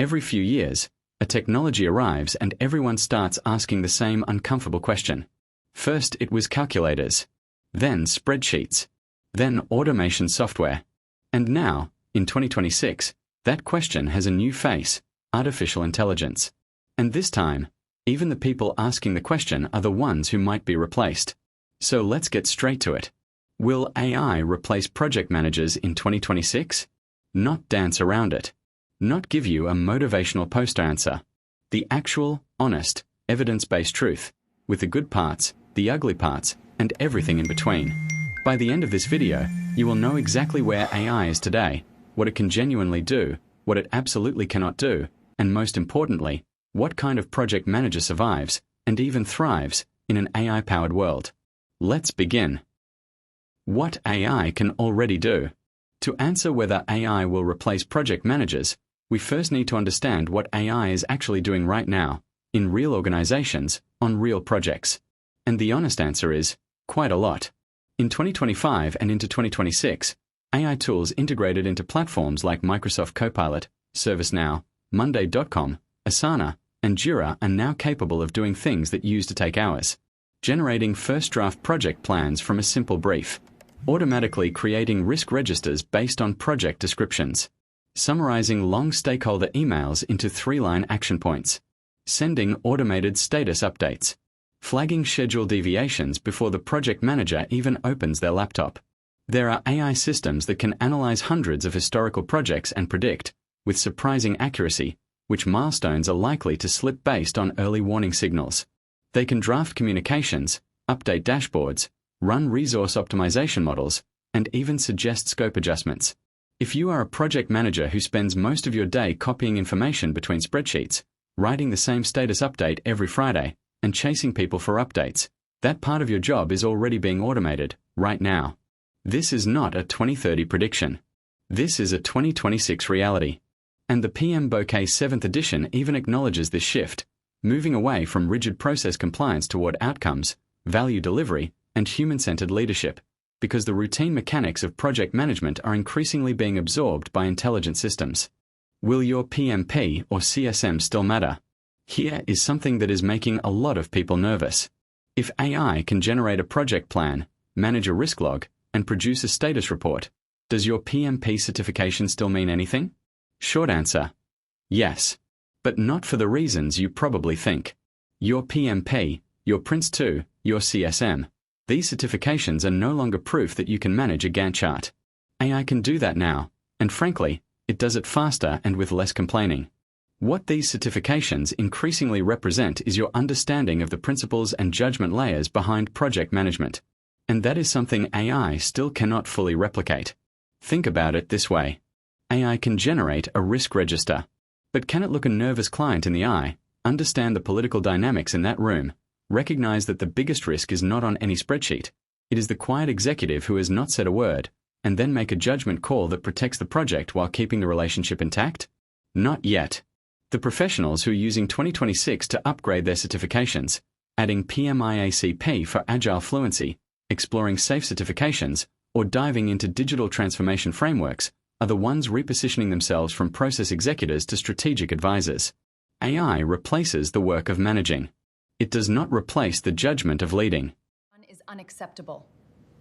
Every few years, a technology arrives and everyone starts asking the same uncomfortable question. First, it was calculators, then spreadsheets, then automation software. And now, in 2026, that question has a new face: artificial intelligence. And this time, even the people asking the question are the ones who might be replaced. So let's get straight to it. Will AI replace project managers in 2026? Not dance around it. Not give you a motivational poster answer. The actual, honest, evidence-based truth, with the good parts, the ugly parts, and everything in between. By the end of this video, you will know exactly where AI is today, what it can genuinely do, what it absolutely cannot do, and most importantly, what kind of project manager survives, and even thrives, in an AI-powered world. Let's begin. What AI can already do. To answer whether AI will replace project managers, we first need to understand what AI is actually doing right now, in real organizations, on real projects. And the honest answer is, quite a lot. In 2025 and into 2026, AI tools integrated into platforms like Microsoft Copilot, ServiceNow, Monday.com, Asana, and Jira are now capable of doing things that used to take hours. Generating first draft project plans from a simple brief. Automatically creating risk registers based on project descriptions. Summarizing long stakeholder emails into 3-line action points. Sending automated status updates. Flagging schedule deviations before the project manager even opens their laptop. There are AI systems that can analyze hundreds of historical projects and predict, with surprising accuracy, which milestones are likely to slip based on early warning signals. They can draft communications, update dashboards, run resource optimization models, and even suggest scope adjustments. If you are a project manager who spends most of your day copying information between spreadsheets, writing the same status update every Friday, and chasing people for updates, that part of your job is already being automated, right now. This is not a 2030 prediction. This is a 2026 reality. And the PMBOK 7th edition even acknowledges this shift, moving away from rigid process compliance toward outcomes, value delivery, and human-centered leadership, because the routine mechanics of project management are increasingly being absorbed by intelligent systems. Will your PMP or CSM still matter? Here is something that is making a lot of people nervous. If AI can generate a project plan, manage a risk log, and produce a status report, does your PMP certification still mean anything? Short answer: yes. But not for the reasons you probably think. Your PMP, your Prince 2, your CSM, these certifications are no longer proof that you can manage a Gantt chart. AI can do that now, and frankly, it does it faster and with less complaining. What these certifications increasingly represent is your understanding of the principles and judgment layers behind project management. And that is something AI still cannot fully replicate. Think about it this way. AI can generate a risk register. But can it look a nervous client in the eye, understand the political dynamics in that room, recognize that the biggest risk is not on any spreadsheet, it is the quiet executive who has not said a word, and then make a judgment call that protects the project while keeping the relationship intact? Not yet. The professionals who are using 2026 to upgrade their certifications, adding PMIACP for agile fluency, exploring SAFE certifications, or diving into digital transformation frameworks, are the ones repositioning themselves from process executors to strategic advisors. AI replaces the work of managing. It does not replace the judgment of leading. Is unacceptable.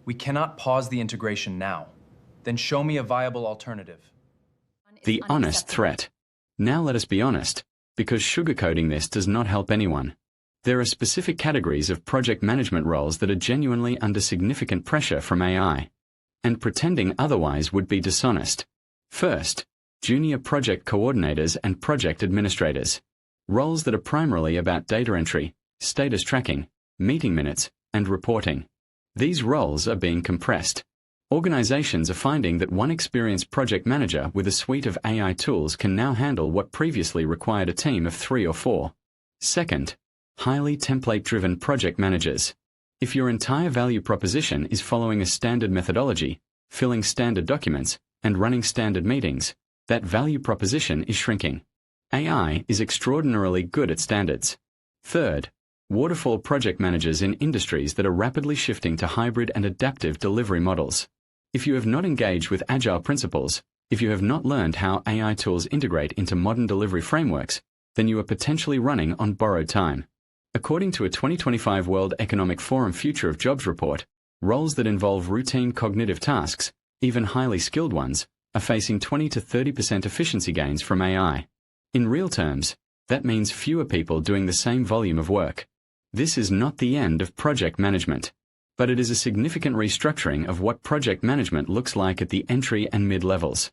We cannot pause the integration now. Then show me a viable alternative. The honest threat. Now let us be honest, because sugarcoating this does not help anyone. There are specific categories of project management roles that are genuinely under significant pressure from AI. And pretending otherwise would be dishonest. First, junior project coordinators and project administrators. Roles that are primarily about data entry, status tracking, meeting minutes, and reporting. These roles are being compressed. Organizations are finding that one experienced project manager with a suite of AI tools can now handle what previously required a team of 3 or 4. Second, highly template-driven project managers. If your entire value proposition is following a standard methodology, filling standard documents, and running standard meetings, that value proposition is shrinking. AI is extraordinarily good at standards. Third, waterfall project managers in industries that are rapidly shifting to hybrid and adaptive delivery models. If you have not engaged with agile principles, If you have not learned how AI tools integrate into modern delivery frameworks, then you are potentially running on borrowed time. According to a 2025 World Economic Forum Future of Jobs report, roles that involve routine cognitive tasks, even highly skilled ones, are facing 20 to 30% efficiency gains from AI. In real terms, that means fewer people doing the same volume of work. This is not the end of project management, but it is a significant restructuring of what project management looks like at the entry and mid-levels.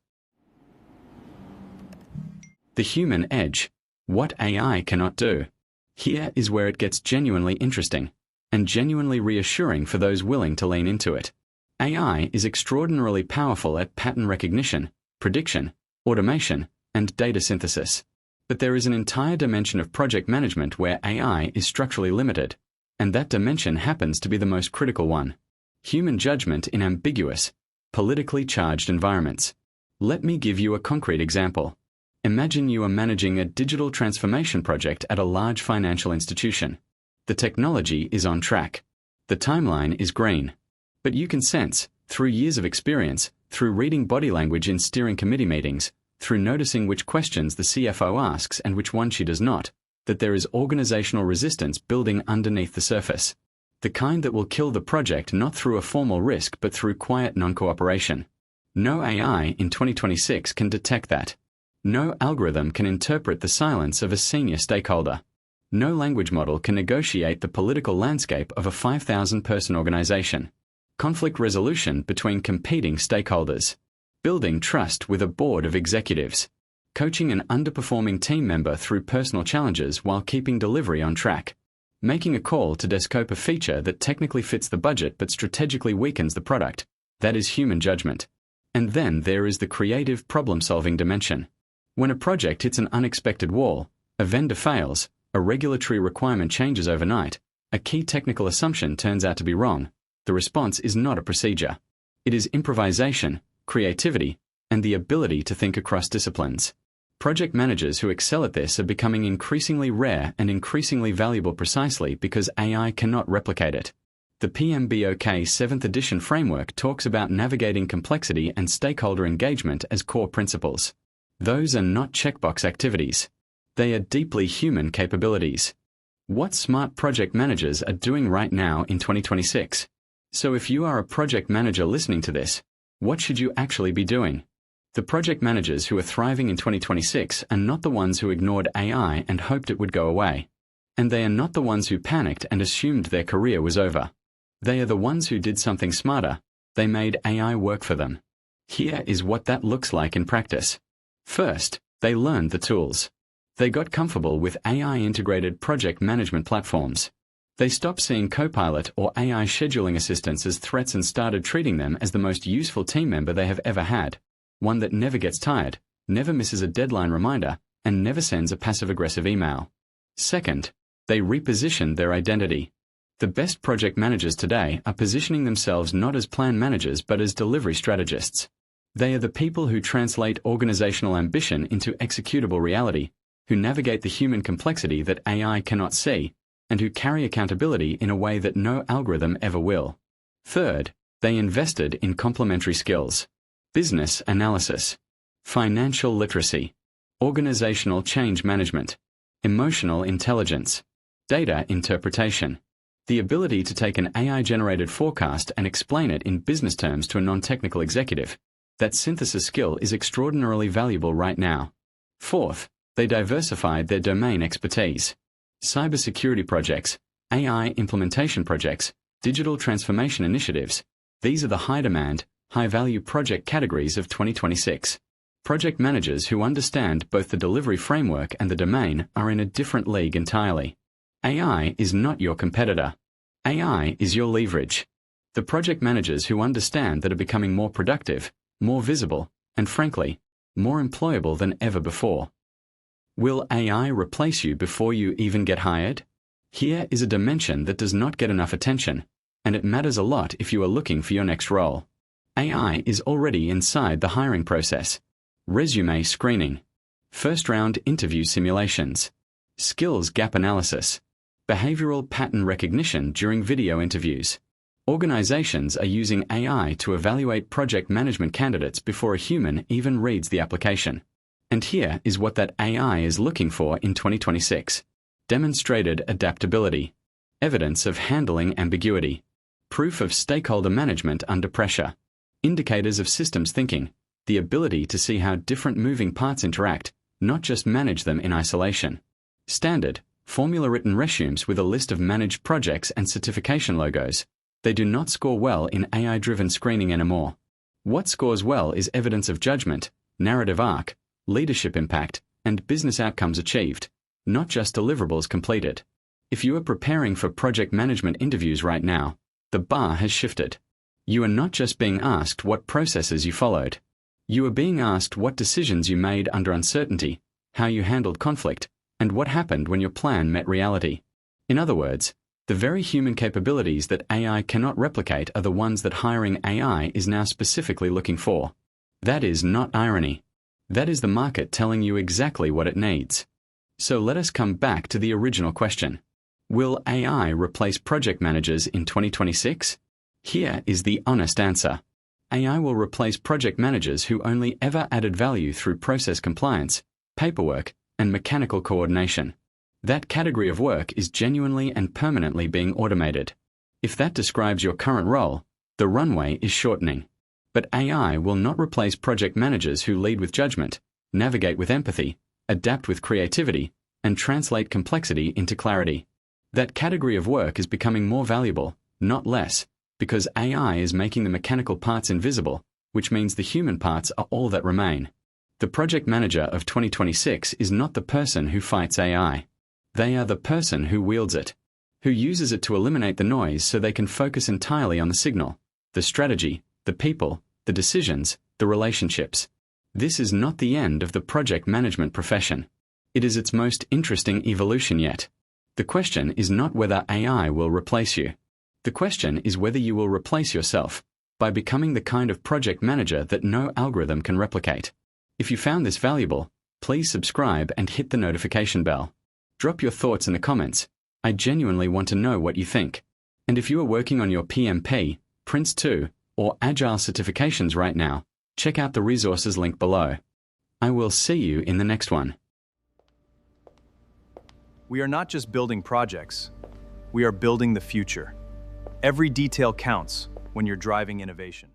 The human edge. What AI cannot do. Here is where it gets genuinely interesting, and genuinely reassuring for those willing to lean into it. AI is extraordinarily powerful at pattern recognition, prediction, automation, and data synthesis. But there is an entire dimension of project management where AI is structurally limited, and that dimension happens to be the most critical one. Human judgment in ambiguous, politically charged environments. Let me give you a concrete example. Imagine you are managing a digital transformation project at a large financial institution. The technology is on track. The timeline is green. But you can sense, through years of experience, through reading body language in steering committee meetings, through noticing which questions the CFO asks and which one she does not, that there is organizational resistance building underneath the surface. The kind that will kill the project not through a formal risk but through quiet non-cooperation. No AI in 2026 can detect that. No algorithm can interpret the silence of a senior stakeholder. No language model can negotiate the political landscape of a 5,000-person organization. Conflict resolution between competing stakeholders. Building trust with a board of executives. Coaching an underperforming team member through personal challenges while keeping delivery on track. Making a call to descope a feature that technically fits the budget but strategically weakens the product. That is human judgment. And then there is the creative problem-solving dimension. When a project hits an unexpected wall, a vendor fails, a regulatory requirement changes overnight, a key technical assumption turns out to be wrong, the response is not a procedure. It is improvisation, creativity, and the ability to think across disciplines. Project managers who excel at this are becoming increasingly rare and increasingly valuable precisely because AI cannot replicate it. The PMBOK 7th edition framework talks about navigating complexity and stakeholder engagement as core principles. Those are not checkbox activities. They are deeply human capabilities. What smart project managers are doing right now in 2026? So if you are a project manager listening to this, what should you actually be doing? The project managers who are thriving in 2026 are not the ones who ignored AI and hoped it would go away. And they are not the ones who panicked and assumed their career was over. They are the ones who did something smarter. They made AI work for them. Here is what that looks like in practice. First, they learned the tools. They got comfortable with AI-integrated project management platforms. They stopped seeing Copilot or AI scheduling assistants as threats and started treating them as the most useful team member they have ever had. One that never gets tired, never misses a deadline reminder, and never sends a passive-aggressive email. Second, they repositioned their identity. The best project managers today are positioning themselves not as plan managers but as delivery strategists. They are the people who translate organizational ambition into executable reality, who navigate the human complexity that AI cannot see, and who carry accountability in a way that no algorithm ever will. Third, they invested in complementary skills. Business analysis, financial literacy, organizational change management, emotional intelligence, data interpretation, the ability to take an AI-generated forecast and explain it in business terms to a non-technical executive. That synthesis skill is extraordinarily valuable right now. Fourth, they diversified their domain expertise. Cybersecurity projects, AI implementation projects, digital transformation initiatives. These are the high-demand, high-value project categories of 2026. Project managers who understand both the delivery framework and the domain are in a different league entirely. AI is not your competitor. AI is your leverage. The project managers who understand that are becoming more productive, more visible, and frankly, more employable than ever before. Will AI replace you before you even get hired? Here is a dimension that does not get enough attention, and it matters a lot if you are looking for your next role. AI is already inside the hiring process. Resume screening, first-round interview simulations, skills gap analysis, behavioral pattern recognition during video interviews, Organizations are using AI to evaluate project management candidates before a human even reads the application. And here is what that AI is looking for in 2026. Demonstrated adaptability, evidence of handling ambiguity, proof of stakeholder management under pressure, indicators of systems thinking, the ability to see how different moving parts interact, not just manage them in isolation. Standard, formula-written resumes with a list of managed projects and certification logos. They do not score well in AI-driven screening anymore. What scores well is evidence of judgment, narrative arc, leadership impact, and business outcomes achieved, not just deliverables completed. If you are preparing for project management interviews right now, the bar has shifted. You are not just being asked what processes you followed. You are being asked what decisions you made under uncertainty, how you handled conflict, and what happened when your plan met reality. In other words, the very human capabilities that AI cannot replicate are the ones that hiring AI is now specifically looking for. That is not irony. That is the market telling you exactly what it needs. So let us come back to the original question. Will AI replace project managers in 2026? Here is the honest answer. AI will replace project managers who only ever added value through process compliance, paperwork, and mechanical coordination. That category of work is genuinely and permanently being automated. If that describes your current role, the runway is shortening. But AI will not replace project managers who lead with judgment, navigate with empathy, adapt with creativity, and translate complexity into clarity. That category of work is becoming more valuable, not less, because AI is making the mechanical parts invisible, which means the human parts are all that remain. The project manager of 2026 is not the person who fights AI. They are the person who wields it, who uses it to eliminate the noise so they can focus entirely on the signal, the strategy, the people, the decisions, the relationships. This is not the end of the project management profession. It is its most interesting evolution yet. The question is not whether AI will replace you. The question is whether you will replace yourself by becoming the kind of project manager that no algorithm can replicate. If you found this valuable, please subscribe and hit the notification bell. Drop your thoughts in the comments. I genuinely want to know what you think. And if you are working on your PMP, Prince 2, or Agile certifications right now, check out the resources link below. I will see you in the next one. We are not just building projects. We are building the future. Every detail counts when you're driving innovation.